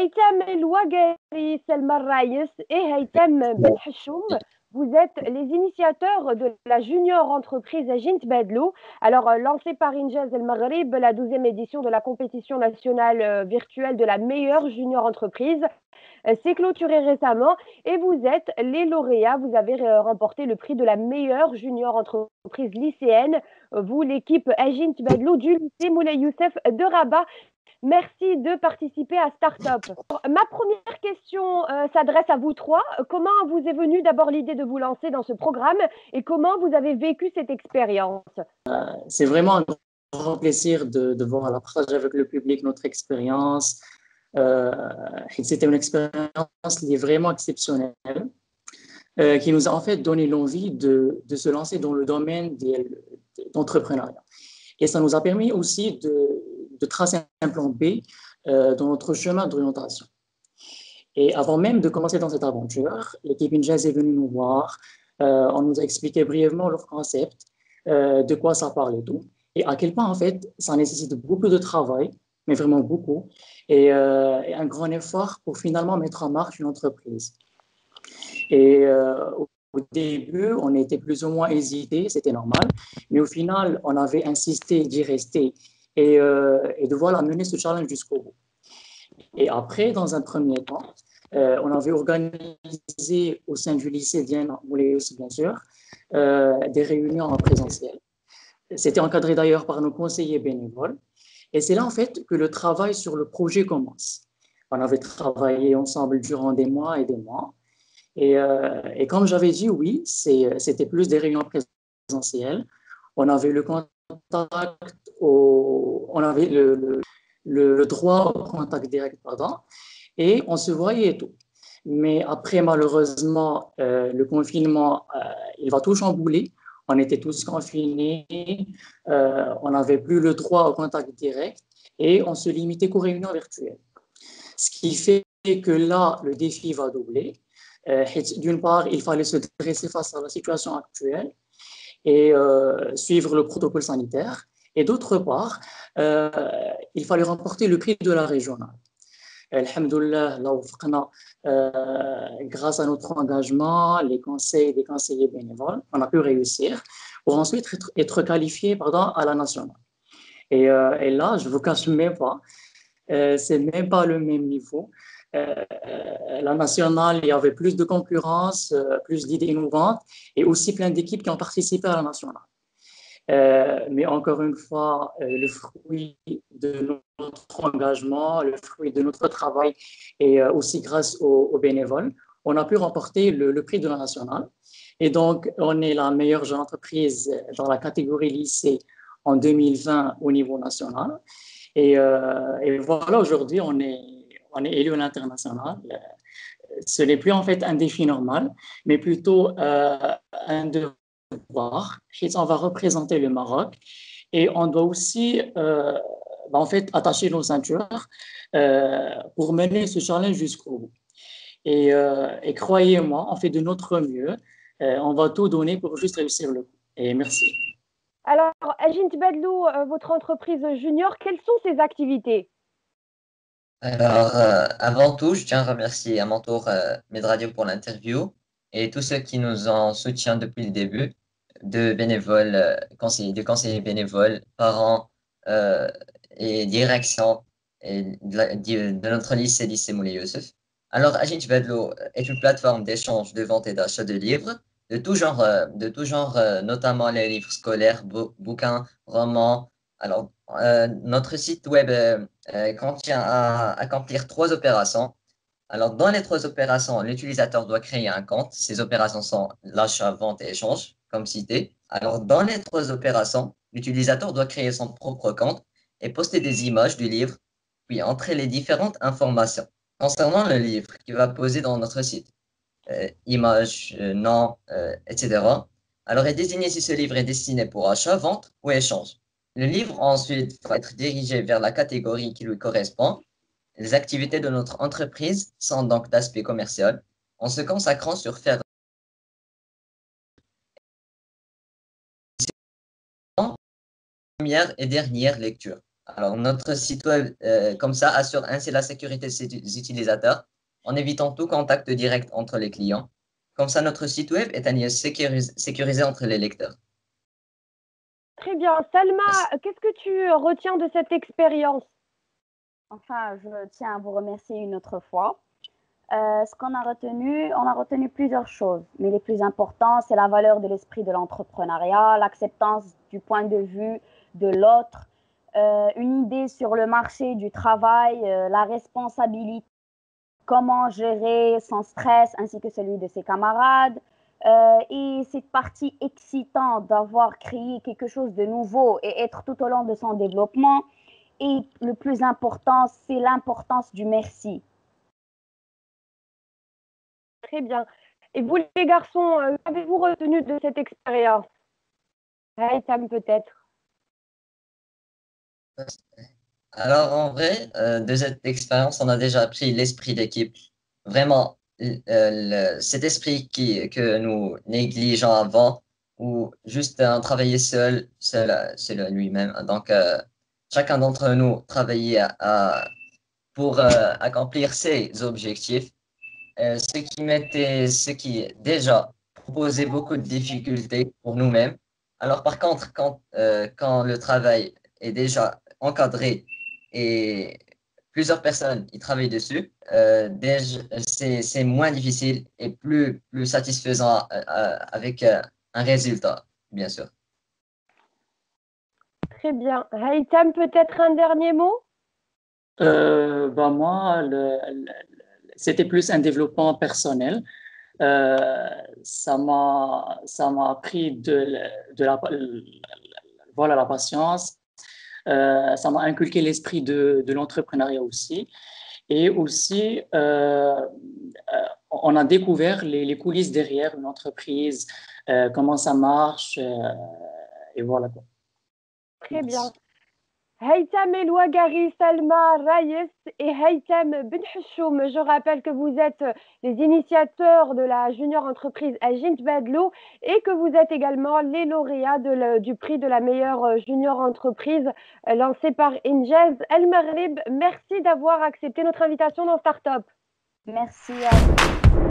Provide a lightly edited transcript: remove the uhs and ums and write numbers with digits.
هيثم الوغري سلمى الرايس et هيثم بن حشوم. Vous êtes les initiateurs de la junior entreprise Agint Badlou. Alors, lancée par Injaz El Maghreb, la 12e édition de la compétition nationale virtuelle de la meilleure junior entreprise s'est clôturée récemment et vous êtes les lauréats. Vous avez remporté le prix de la meilleure junior entreprise lycéenne. Vous, l'équipe Agint Badlou du lycée Moulay Youssef de Rabat. Merci de participer à Startup. Ma première question s'adresse à vous trois. Comment vous est venue d'abord l'idée de vous lancer dans ce programme et comment vous avez vécu cette expérience? C'est vraiment un grand plaisir de voir la partager avec le public notre expérience. C'était une expérience qui est vraiment exceptionnelle, qui nous a en fait donné l'envie de se lancer dans le domaine d'entrepreneuriat. Et ça nous a permis aussi de tracer un plan B dans notre chemin d'orientation. Et avant même de commencer dans cette aventure, l'équipe Injaz est venue nous voir. On nous a expliqué brièvement leur concept, de quoi ça parle et tout, et à quel point en fait ça nécessite beaucoup de travail, mais vraiment beaucoup, et un grand effort pour finalement mettre en marche une entreprise. Et au début, on était plus ou moins hésité, c'était normal, mais au final, on avait insisté d'y rester et de voilà, mener ce challenge jusqu'au bout. Et après, dans un premier temps, on avait organisé au sein du lycée Diane Moulay-Youssef, bien sûr, des réunions en présentiel. C'était encadré d'ailleurs par nos conseillers bénévoles. Et c'est là, en fait, que le travail sur le projet commence. On avait travaillé ensemble durant des mois et des mois. Et comme j'avais dit, oui, c'était plus des réunions présentielles. On avait le contact, on avait le droit au contact direct, pardon, et on se voyait et tout. Mais après, malheureusement, le confinement, il va tout chambouler. On était tous confinés, on n'avait plus le droit au contact direct et on se limitait qu'aux réunions virtuelles. Ce qui fait que là, le défi va doubler. D'une part, il fallait se dresser face à la situation actuelle et suivre le protocole sanitaire. Et d'autre part, il fallait remporter le prix de la régionale. Alhamdoulilah, grâce à notre engagement, les conseils des conseillers bénévoles, on a pu réussir pour ensuite être qualifié à la nationale. Et là, je ne vous cache même pas, c'est même pas le même niveau. La nationale, il y avait plus de concurrence, plus d'idées innovantes et aussi plein d'équipes qui ont participé à la nationale. Mais encore une fois, le fruit de notre engagement, le fruit de notre travail et aussi grâce aux bénévoles, on a pu remporter le prix de la nationale. Et donc, on est la meilleure jeune entreprise dans la catégorie lycée en 2020 au niveau national. Et voilà, aujourd'hui, on est élu à l'international. Ce n'est plus en fait un défi normal, mais plutôt un devoir. On va représenter le Maroc et on doit aussi en fait, attacher nos ceintures pour mener ce challenge jusqu'au bout. Et croyez-moi, on fait de notre mieux. On va tout donner pour juste réussir le coup. Et merci. Alors, Agint Badlou, votre entreprise junior, quelles sont ses activités? Alors, avant tout, je tiens à remercier à mon tour Medradio pour l'interview et tous ceux qui nous ont soutien depuis le début, de bénévoles, de conseillers bénévoles, parents et direction de notre lycée Moulay Youssef. Alors, Agint Badlou est une plateforme d'échange, de vente et d'achat de livres de tout genre, notamment les livres scolaires, bouquins, romans. Alors, notre site web contient à accomplir 3 opérations. Alors, dans les 3 opérations, l'utilisateur doit créer un compte. Ces opérations sont l'achat, vente et échange, comme cité. Alors, dans les 3 opérations, l'utilisateur doit créer son propre compte et poster des images du livre, puis entrer les différentes informations concernant le livre qu'il va poser dans notre site. Images, nom, etc. Alors, est désigné si ce livre est destiné pour achat, vente ou échange. Le livre ensuite va être dirigé vers la catégorie qui lui correspond. Les activités de notre entreprise sont donc d'aspect commercial, en se consacrant sur faire première et dernière lecture. Alors, notre site web, comme ça, assure ainsi la sécurité des utilisateurs en évitant tout contact direct entre les clients. Comme ça, notre site web est un lieu sécurisé entre les lecteurs. Très bien. Salma, qu'est-ce que tu retiens de cette expérience? Enfin, je tiens à vous remercier une autre fois. Ce qu'on a retenu, on a retenu plusieurs choses, mais les plus importants, c'est la valeur de l'esprit de l'entrepreneuriat, l'acceptance du point de vue de l'autre, une idée sur le marché du travail, la responsabilité, comment gérer son stress ainsi que celui de ses camarades. Et cette partie excitante d'avoir créé quelque chose de nouveau et être tout au long de son développement. Et le plus important, c'est l'importance du merci. Très bien. Et vous, les garçons, qu'avez-vous retenu de cette expérience? Haïtam, peut-être. Alors, en vrai, de cette expérience, on a déjà appris l'esprit d'équipe. Vraiment, cet esprit que nous négligeons avant, ou juste travailler seul à lui-même. Donc, chacun d'entre nous travaillait pour accomplir ses objectifs, ce qui déjà proposait beaucoup de difficultés pour nous-mêmes. Alors, par contre, quand le travail est déjà encadré et plusieurs personnes y travaillent dessus, c'est moins difficile et plus satisfaisant avec un résultat, bien sûr. Très bien. Haïtam, peut-être un dernier mot? Moi, c'était plus un développement personnel. Ça m'a appris voilà, la patience. Ça m'a inculqué l'esprit de l'entrepreneuriat aussi. Et aussi, on a découvert les coulisses derrière une entreprise, comment ça marche. Et voilà quoi. Très bien. Haïtam El Ouagari, Salma Raïs et Haïtam Ben Hchoum. Je rappelle que vous êtes les initiateurs de la junior entreprise Agint Badlou et que vous êtes également les lauréats du prix de la meilleure junior entreprise lancé par Injaz El Maghrib. Merci d'avoir accepté notre invitation dans Startup. Merci à vous.